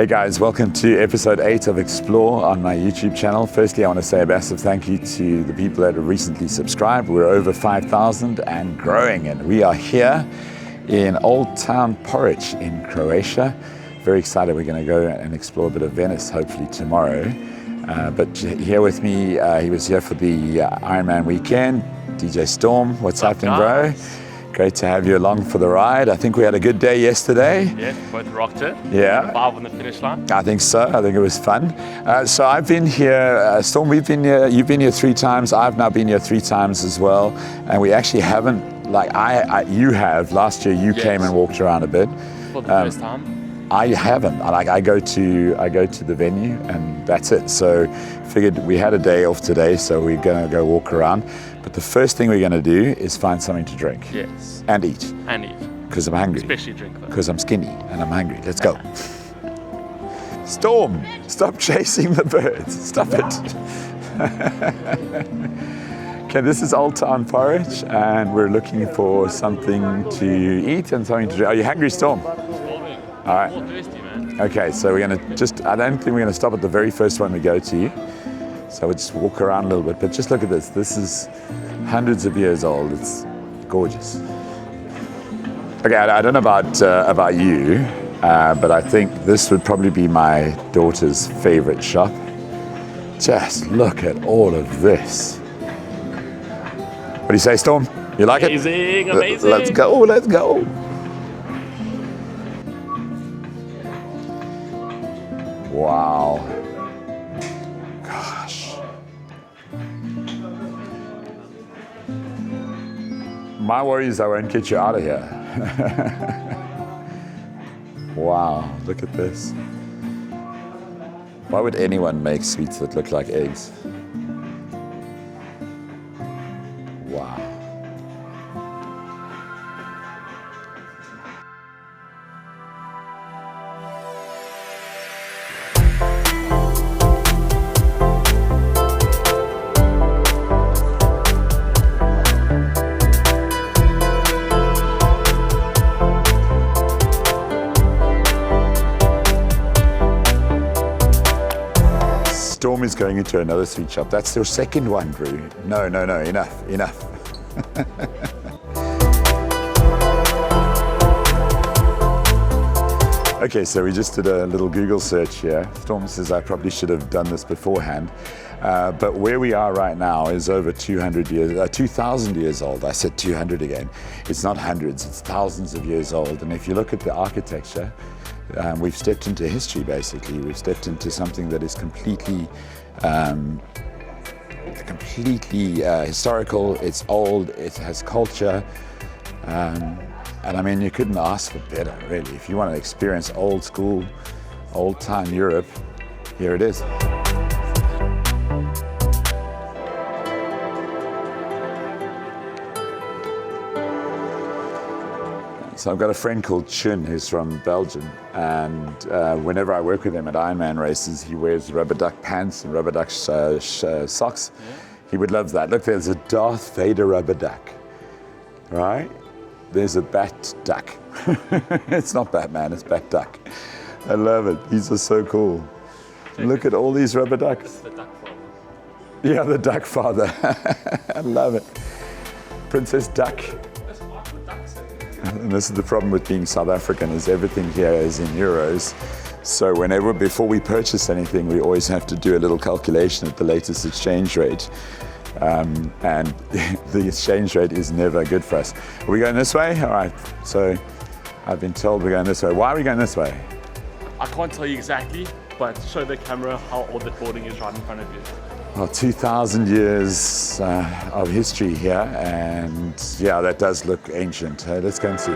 Hey guys, welcome to episode 8 of Explore on my YouTube channel. Firstly, I want to say a massive thank you to the people that have recently subscribed. We're over 5,000 and growing, and we are here in Old Town Poreč in Croatia. Very excited. We're going to go and explore a bit of Venice hopefully tomorrow. But here with me, he was here for the Ironman weekend. DJ Storm, what's happening, bro? Great to have you along for the ride. I think we had a good day yesterday. Yeah, both rocked it. Yeah. 5 on the finish line. I think so. I think it was fun. So I've been here, Storm, we've been here, you've been here 3 times. I've now been here 3 times as well. And we actually haven't, like you have, last year you came and walked around a bit. For the first time. I haven't. I go to the venue and that's it. So figured we had a day off today, so we're gonna go walk around. But the first thing we're gonna do is find something to drink. Yes. And eat. And eat. Because I'm hungry. Especially drink though. Because I'm skinny and I'm hungry. Let's go. Storm, stop chasing the birds. Stop it. Okay, this is Old Town Poreč and we're looking for something to eat and something to drink. Are you hungry, Storm? All right. More thirsty, man. Okay, so we're gonna I don't think we're gonna stop at the very first one we go to. So we'll just walk around a little bit, but just look at this. This is hundreds of years old. It's gorgeous. Okay, I don't know about you, but I think this would probably be my daughter's favorite shop. Just look at all of this. What do you say, Storm? You like it? Amazing. Let's go, let's go. Wow. Gosh. My worry is I won't get you out of here. Wow, look at this. Why would anyone make sweets that look like eggs? Wow. Storm is going into another sweet shop. That's your second one, Drew. No, enough. Okay, so we just did a little Google search here. Storm says I probably should have done this beforehand. But where we are right now is over 200 years, 2,000 years old. I said 200 again. It's not hundreds, it's thousands of years old. And if you look at the architecture, we've stepped into history, basically. We've stepped into something that is completely historical. It's old, it has culture. And I mean, you couldn't ask for better, really. If you want to experience old school, old time Europe, here it is. So I've got a friend called Chun who's from Belgium, and whenever I work with him at Ironman races, he wears rubber duck pants and rubber duck socks. Yeah. He would love that. Look, there's a Darth Vader rubber duck, right? There's a bat duck. It's not Batman, it's Bat Duck. I love it. These are so cool. Look at all these rubber ducks. The duck father. Yeah, the duck father. I love it. Princess Duck. And this is the problem with being South African, is everything here is in euros. So before we purchase anything, we always have to do a little calculation at the latest exchange rate. And the exchange rate is never good for us. Are we going this way? All right, so I've been told we're going this way. Why are we going this way? I can't tell you exactly, but show the camera how old the building is right in front of you. Well, 2,000 years of history here, and yeah, that does look ancient. Let's go and see.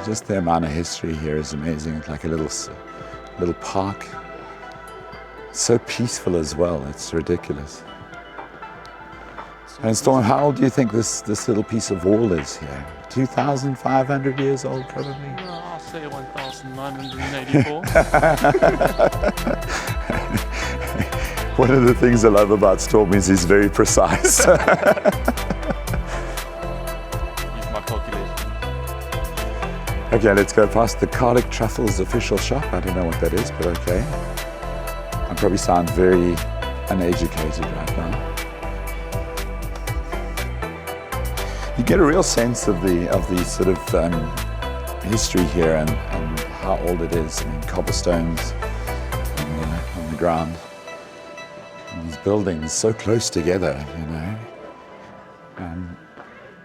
Just the amount of history here is amazing. It's like a little park. It's so peaceful as well. It's ridiculous. And Storm, how old do you think this little piece of wall is here? 2,500 years old, probably? I'll say 1,984. One of the things I love about Storm is he's very precise. Use my calculation. Okay, let's go past the Cardiff Truffles official shop. I don't know what that is, but okay. I probably sound very uneducated right now. You get a real sense of the sort of history here and how old it is. I mean, cobblestones on the ground. And these buildings so close together, you know.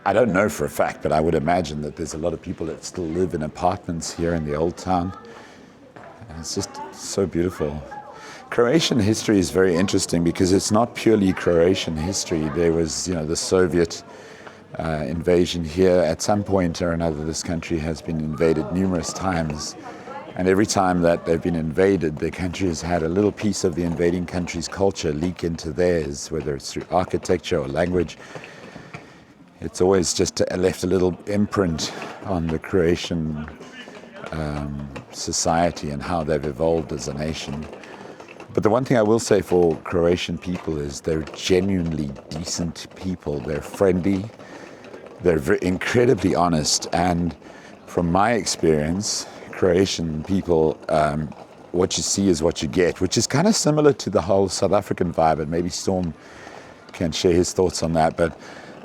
I don't know for a fact, but I would imagine that there's a lot of people that still live in apartments here in the Old Town. And it's just so beautiful. Croatian history is very interesting because it's not purely Croatian history. There was, you know, the Soviet invasion here. At some point or another, this country has been invaded numerous times. And every time that they've been invaded, the country has had a little piece of the invading country's culture leak into theirs, whether it's through architecture or language. It's always just left a little imprint on the Croatian society and how they've evolved as a nation. But the one thing I will say for Croatian people is they're genuinely decent people. They're friendly. They're incredibly honest. And from my experience, Croatian people, what you see is what you get, which is kind of similar to the whole South African vibe. And maybe Storm can share his thoughts on that. But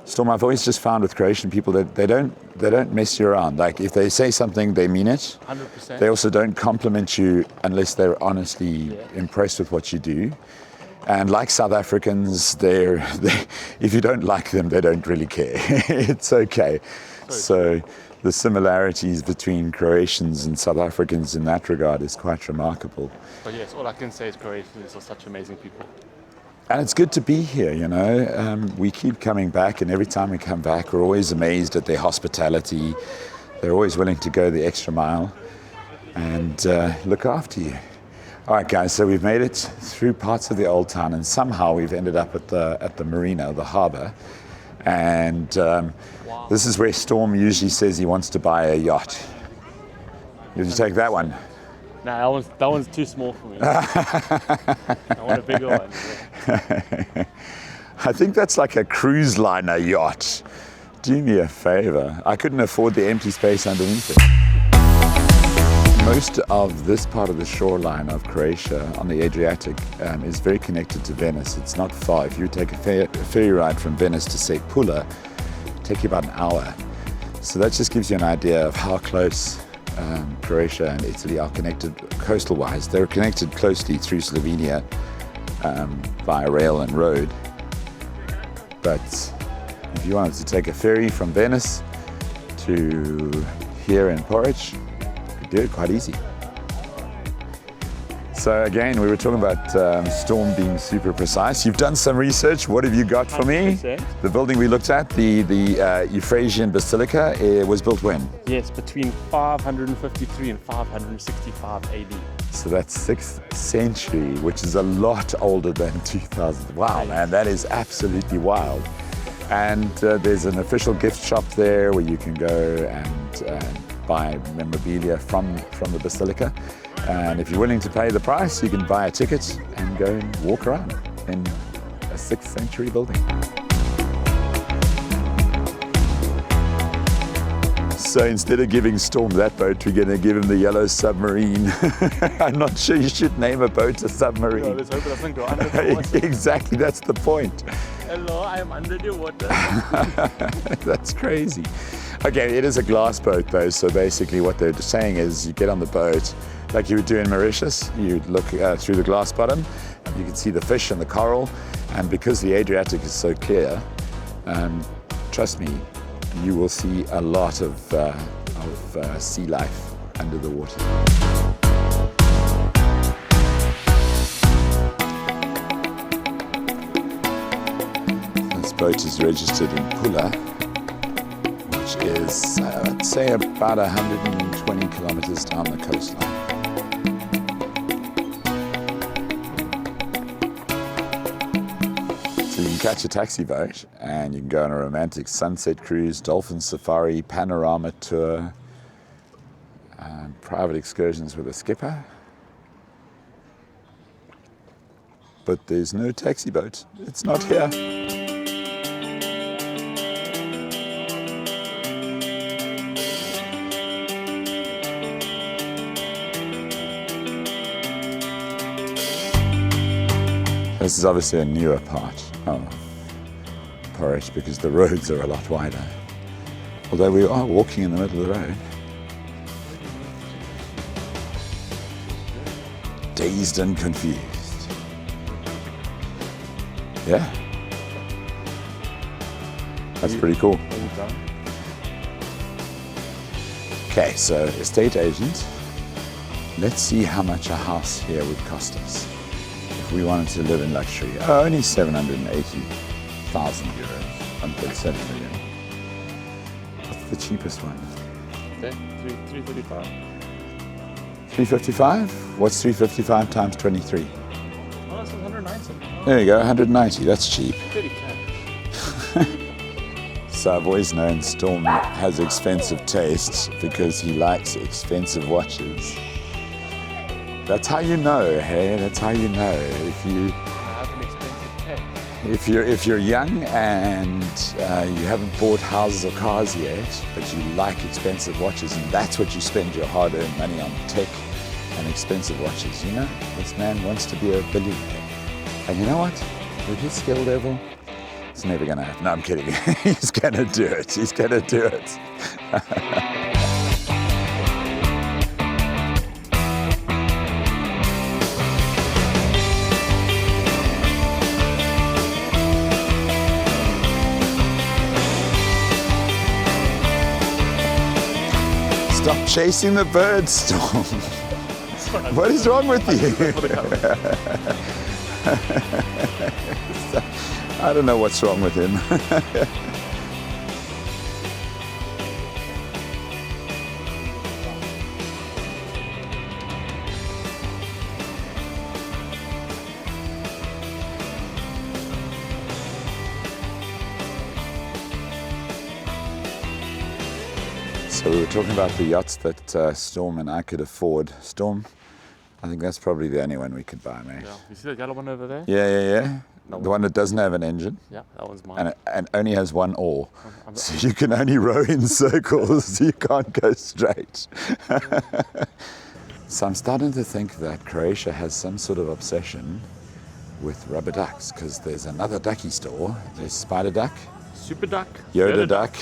Storm, I've always just found with Croatian people that they don't mess you around. Like if they say something, they mean it. 100%. They also don't compliment you unless they're honestly impressed with what you do. And like South Africans, if you don't like them, they don't really care. It's okay. So the similarities between Croatians and South Africans in that regard is quite remarkable. But yes, all I can say is Croatians are such amazing people. And it's good to be here, you know. We keep coming back, and every time we come back, we're always amazed at their hospitality. They're always willing to go the extra mile and look after you. All right, guys, so we've made it through parts of the Old Town, and somehow we've ended up at the marina, the harbour. And this is where Storm usually says he wants to buy a yacht. Did you take that one? Nah, that one's too small for me. I want a bigger one. I think that's like a cruise liner yacht. Do me a favor. I couldn't afford the empty space underneath it. Most of this part of the shoreline of Croatia on the Adriatic is very connected to Venice. It's not far. If you take a ferry ride from Venice to, say, Pula, it'll take you about an hour. So that just gives you an idea of how close Croatia and Italy are connected coastal-wise. They're connected closely through Slovenia via rail and road. But if you wanted to take a ferry from Venice to here in Porec, you could do it quite easy. So again, we were talking about Storm being super precise. You've done some research. What have you got for me? 100%. The building we looked at, the Euphrasian Basilica, was built when? Yes, between 553 and 565 AD. So that's 6th century, which is a lot older than 2000. Wow, man, that is absolutely wild. And there's an official gift shop there where you can go and buy memorabilia from the Basilica. And if you're willing to pay the price, you can buy a ticket and go and walk around in a 6th century building. So instead of giving Storm that boat, we're going to give him the yellow submarine. I'm not sure you should name a boat a submarine. No, let's hope it doesn't go under the water. Exactly, that's the point. Hello, I am under the water. That's crazy. Okay, it is a glass boat though, so basically what they're saying is you get on the boat, like you would do in Mauritius, you look through the glass bottom, you can see the fish and the coral, and because the Adriatic is so clear, trust me, you will see a lot of sea life under the water. This boat is registered in Pula, which is, I'd say, about 120 kilometers down the coastline. So you can catch a taxi boat and you can go on a romantic sunset cruise, dolphin safari, panorama tour, private excursions with a skipper. but there's no taxi boat. It's not here. This is obviously a newer part of Poreč because the roads are a lot wider. Although we are walking in the middle of the road. Dazed and confused. Yeah. That's pretty cool. Okay, so estate agent. Let's see how much a house here would cost us if we wanted to live in luxury. Oh, only 780,000 euros, 1.7 million. What's the cheapest one? Okay, 335. 355? What's 355 times 23? Oh, that's 190. There you go, 190. That's cheap. 30K. So I've always known Storm has expensive tastes because he likes expensive watches. That's how you know, hey? That's how you know. If you I have an expensive pet. If you're young and you haven't bought houses or cars yet, but you like expensive watches, and that's what you spend your hard-earned money on, tech and expensive watches, you know, this man wants to be a billionaire. And you know what? With his skill level, it's never going to happen. No, I'm kidding. He's going to do it. He's going to do it. Stop chasing the birds, Storm. What is wrong with you? I don't know what's wrong with him. So we were talking about the yachts that Storm and I could afford. Storm, I think that's probably the only one we could buy, mate. Yeah. You see that yellow one over there? Yeah. The one that doesn't have an engine. Yeah, that one's mine. And only has one oar. So you can only row in circles. You can't go straight. So I'm starting to think that Croatia has some sort of obsession with rubber ducks, because there's another ducky store. There's Spider Duck, Super Duck, Yoda Duck,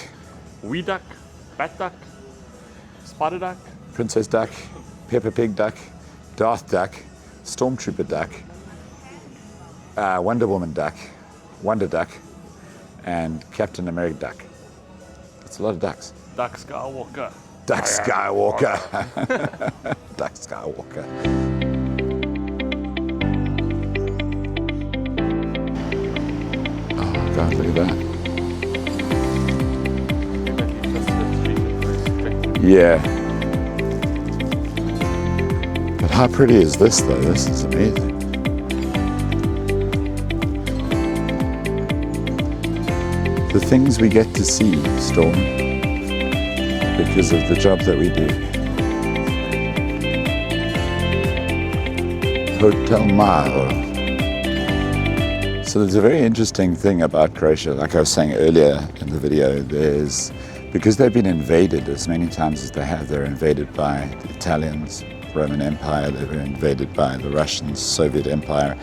Wee Duck, Bat Duck, Spider Duck, Princess Duck, Peppa Pig Duck, Darth Duck, Stormtrooper Duck, Wonder Woman Duck, Wonder Duck, and Captain America Duck. That's a lot of ducks. Duck Skywalker. Duck Skywalker. Duck Skywalker. Oh God, look at that. Yeah. But how pretty is this though? This is amazing. The things we get to see, Storm, because of the job that we do. Hotel Mile. So there's a very interesting thing about Croatia. Like I was saying earlier in the video, because they've been invaded as many times as they have, they're invaded by the Italians, Roman Empire, they were invaded by the Russians, Soviet Empire.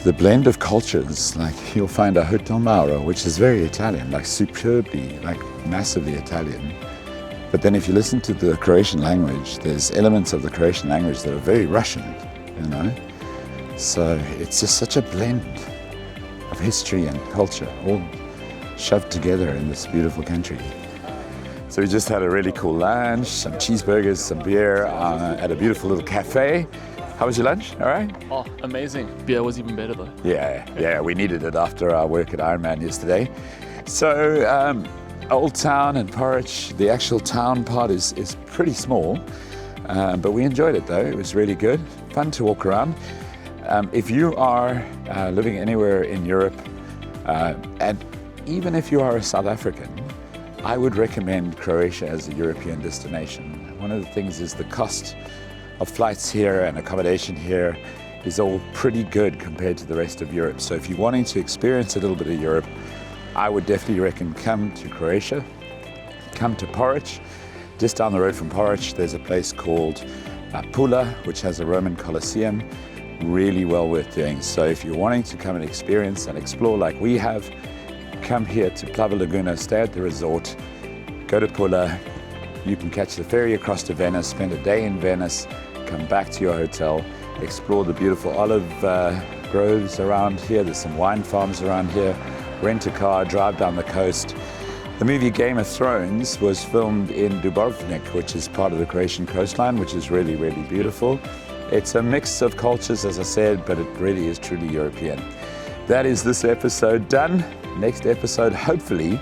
The blend of cultures, like you'll find a Hotel Mauro, which is very Italian, like superbly, like massively Italian. But then if you listen to the Croatian language, there's elements of the Croatian language that are very Russian, you know? So it's just such a blend of history and culture, all shoved together in this beautiful country. So we just had a really cool lunch, some cheeseburgers, some beer at a beautiful little cafe. How was your lunch? All right? Oh, amazing. Beer was even better though. Yeah, we needed it after our work at Ironman yesterday. So Old Town and Poreč, the actual town part is pretty small, but we enjoyed it though. It was really good, fun to walk around. If you are living anywhere in Europe, and even if you are a South African, I would recommend Croatia as a European destination. One of the things is the cost of flights here and accommodation here is all pretty good compared to the rest of Europe. So if you're wanting to experience a little bit of Europe, I would definitely recommend come to Croatia, come to Porec. Just down the road from Porec, there's a place called Pula, which has a Roman Colosseum, really well worth doing. So if you're wanting to come and experience and explore like we have, come here to Plava Laguna, stay at the resort, go to Pula, you can catch the ferry across to Venice, spend a day in Venice, come back to your hotel, explore the beautiful olive groves around here, there's some wine farms around here, rent a car, drive down the coast. The movie Game of Thrones was filmed in Dubrovnik, which is part of the Croatian coastline, which is really, really beautiful. It's a mix of cultures, as I said, but it really is truly European. That is this episode done. Next episode, hopefully,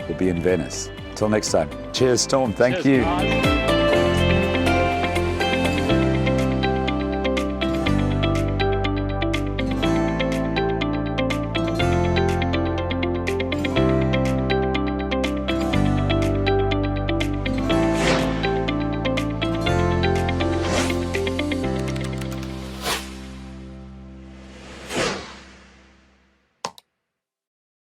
will be in Venice. Till next time. Cheers, Storm. Thank you. Guys.